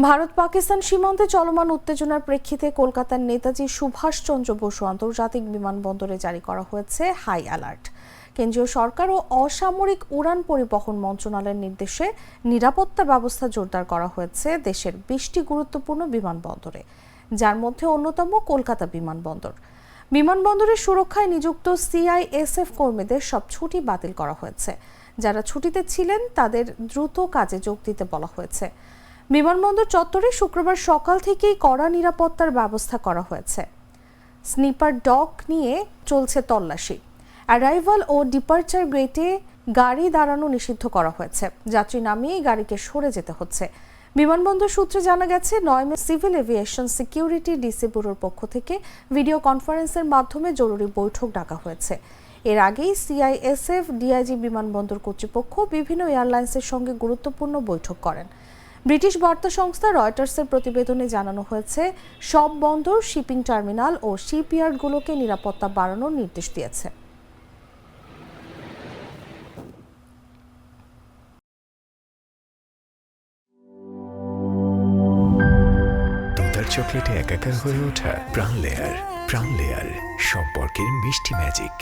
ভারত পাকিস্তান সীমান্তে চলমান উত্তেজনার প্রেক্ষিতে কলকাতার নেতাজি সুভাষচন্দ্র বসু আন্তর্জাতিক বিমানবন্দরে জারি করা হয়েছে হাই অ্যালার্ট। কেন্দ্রীয় সরকার ও অসামরিক উড়ান পরিবহন মন্ত্রণালয়ের নির্দেশে নিরাপত্তা ব্যবস্থা জোরদার করা হয়েছে দেশের 20টি গুরুত্বপূর্ণ বিমানবন্দরে, যার মধ্যে অন্যতম কলকাতা বিমানবন্দর। বিমানবন্দরের সুরক্ষায় নিযুক্ত সিআইএসএফ কর্মীদের সব ছুটি বাতিল করা হয়েছে। যারা ছুটিতে ছিলেন তাদের দ্রুত কাজে যোগ দিতে বলা হয়েছে। বিমানবন্দর চত্বরে শুক্রবার সকাল থেকেই কড়া নিরাপত্তার ব্যবস্থা করা হয়েছে। স্নিপার ডগ নিয়ে চলছে তল্লাশি। অ্যারাইভাল ও ডিপার্চার গেটে গাড়ি দাঁড়ানো নিষিদ্ধ করা হয়েছে। যাত্রী নামিয়েই গাড়িকে সরে যেতে হচ্ছে। বিমানবন্দর সূত্রে জানা গেছে, 9 মে সিভিল এভিয়েশন সিকিউরিটি ডিসি ব্যুরোর পক্ষ থেকে ভিডিও কনফারেন্সের মাধ্যমে জরুরি বৈঠক ডাকা হয়েছে। এর আগেই সিআইএসএফ ডিআইজি বিমানবন্দর কর্তৃপক্ষ বিভিন্ন এয়ারলাইন্সের সঙ্গে গুরুত্বপূর্ণ বৈঠক করেন। ব্রিটিশ বার্তা সংস্থা রয়টার্সের প্রতিবেদনে জানানো হয়েছে, সব বন্দর, শিপিং টার্মিনাল ও শিপইয়ার্ডগুলোকে নিরাপত্তা বাড়ানোর নির্দেশ দিয়েছে। দুধার চকলেটে একাকার হয়ে ওঠা প্রাণ লেয়ার সম্পর্কের মিষ্টি ম্যাজিক।